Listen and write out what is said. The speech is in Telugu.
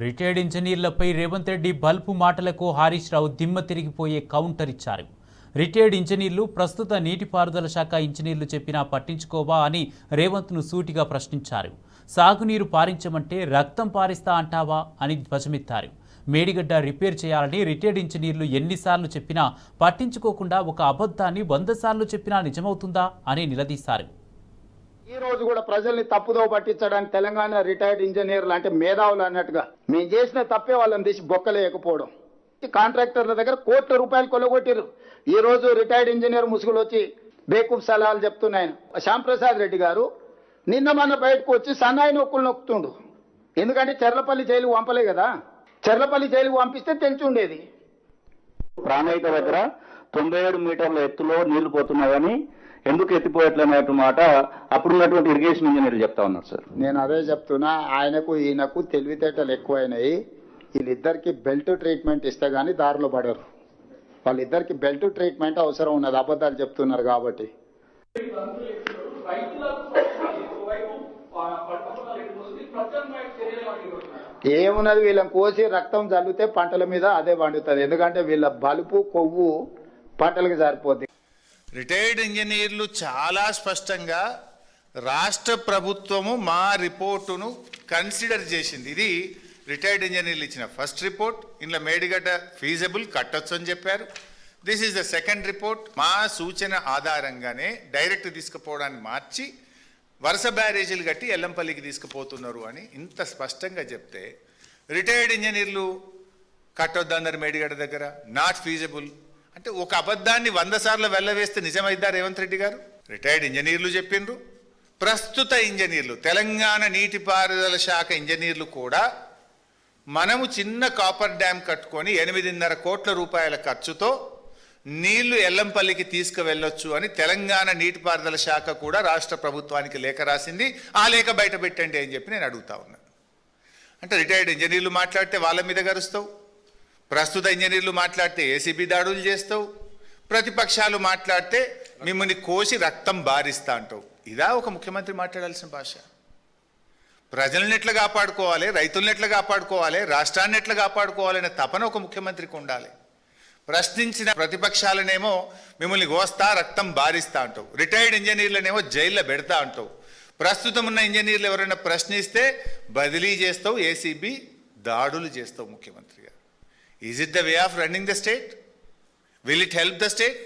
రిటైర్డ్ ఇంజనీర్లపై రేవంత్ రెడ్డి బల్పు మాటలకు హరీష్ రావు దిమ్మ తిరిగిపోయే కౌంటర్ ఇచ్చారు. రిటైర్డ్ ఇంజనీర్లు ప్రస్తుత నీటిపారుదల శాఖ ఇంజనీర్లు చెప్పినా పట్టించుకోవా అని రేవంత్ను సూటిగా ప్రశ్నించారు. సాగునీరు పారించమంటే రక్తం పారిస్తా అంటావా అని ధ్వజమెత్తారు. మేడిగడ్డ రిపేర్ చేయాలని రిటైర్డ్ ఇంజనీర్లు ఎన్నిసార్లు చెప్పినా పట్టించుకోకుండా ఒక అబద్ధాన్ని 100 సార్లు చెప్పినా నిజమవుతుందా అని నిలదీశారు. ఈ రోజు కూడా ప్రజల్ని తప్పుదో పట్టించడానికి తెలంగాణ రిటైర్డ్ ఇంజనీర్లు అంటే మేధావులు అన్నట్టుగా మేము చేసిన తప్పే వాళ్ళని తీసి బొక్కలేకపోవడం. కాంట్రాక్టర్ల దగ్గర కోట్ల రూపాయలు కొలగొట్టిరు. ఈ రోజు రిటైర్డ్ ఇంజనీర్ ముసుగులు వచ్చి బేకూఫ్ సలహాలు చెప్తున్నాయన. శ్యాంప్రసాద్ రెడ్డి గారు నిన్న మొన్న బయటకు వచ్చి సన్నాయి నొక్కులు నొక్కుతుండు. ఎందుకంటే చెర్లపల్లి జైలుకు పంపలే కదా. చెర్లపల్లి జైలుకు పంపిస్తే తెలిసి ఉండేది. ప్రాణహిత దగ్గర 97 మీటర్ల ఎత్తులో నీళ్లు పోతున్నాయని ఎందుకు ఎత్తిపోయట్లనేటు మాట అప్పుడున్నటువంటి ఇరిగేషన్ ఇంజనీర్లు చెప్తా ఉన్నారు సార్. నేను అదే చెప్తున్నా, ఆయనకు ఈయనకు తెలివితేటలు ఎక్కువైనాయి. వీళ్ళిద్దరికి బెల్ట్ ట్రీట్మెంట్ ఇస్తే గానీ దారిలో పడరు. వాళ్ళిద్దరికి బెల్ట్ ట్రీట్మెంట్ అవసరం ఉన్నది, అబద్ధాలు చెప్తున్నారు కాబట్టి. ఏమున్నది, వీళ్ళని కోసి రక్తం చల్లితే పంటల మీద అదే పండుతుంది. ఎందుకంటే వీళ్ళ బలుపు కొవ్వు పంటలకు సరిపోద్ది. రిటైర్డ్ ఇంజనీర్లు చాలా స్పష్టంగా రాష్ట్ర ప్రభుత్వము మా రిపోర్టును కన్సిడర్ చేసింది. ఇది రిటైర్డ్ ఇంజనీర్లు ఇచ్చిన ఫస్ట్ రిపోర్ట్. ఇందులో మేడిగడ్డ ఫీజబుల్ కట్టొచ్చు అని చెప్పారు. This is the second report. మా సూచన ఆధారంగానే డైరెక్ట్ తీసుకుపోవడాన్ని మార్చి వరుస బ్యారేజీలు కట్టి ఎల్లంపల్లికి తీసుకుపోతున్నారు అని ఇంత స్పష్టంగా చెప్తే రిటైర్డ్ ఇంజనీర్లు కట్టొద్దన్నారు మేడిగడ్డ దగ్గర, నాట్ ఫీజబుల్ అంటే ఒక అబద్ధాన్ని 100 సార్లు వెళ్ళవేస్తే నిజమైద్దా రేవంత్ రెడ్డి గారు? రిటైర్డ్ ఇంజనీర్లు చెప్పిండ్రు, ప్రస్తుత ఇంజనీర్లు తెలంగాణ నీటిపారుదల శాఖ ఇంజనీర్లు కూడా మనము చిన్న కాపర్ డ్యామ్ కట్టుకొని 8.5 కోట్ల రూపాయల ఖర్చుతో నీళ్లు ఎల్లంపల్లికి తీసుకువెళ్ళొచ్చు అని తెలంగాణ నీటిపారుదల శాఖ కూడా రాష్ట్ర ప్రభుత్వానికి లేఖ రాసింది. ఆ లేఖ బయట పెట్టండి అని చెప్పి నేను అడుగుతా ఉన్నాను. అంటే రిటైర్డ్ ఇంజనీర్లు మాట్లాడితే వాళ్ళ మీద గరుస్తావు, ప్రస్తుత ఇంజనీర్లు మాట్లాడితే ఏసీబీ దాడులు చేస్తావు, ప్రతిపక్షాలు మాట్లాడితే మిమ్మల్ని కోసి రక్తం బారిస్తా అంటావు. ఇదా ఒక ముఖ్యమంత్రి మాట్లాడాల్సిన భాష? ప్రజలను ఎట్లా కాపాడుకోవాలి, రైతులను ఎట్లా కాపాడుకోవాలి, రాష్ట్రాన్ని ఎట్లా కాపాడుకోవాలనే తపన ఒక ముఖ్యమంత్రికి ఉండాలి. ప్రశ్నించిన ప్రతిపక్షాలనేమో మిమ్మల్ని కోస్తా రక్తం బారిస్తా అంటావు, రిటైర్డ్ ఇంజనీర్లనేమో జైల్లో పెడతా అంటావు, ప్రస్తుతం ఉన్న ఇంజనీర్లు ఎవరైనా ప్రశ్నిస్తే బదిలీ చేస్తావు, ఏసీబీ దాడులు చేస్తావు. ముఖ్యమంత్రి గారు, is it the way of running the state? Will it help the state?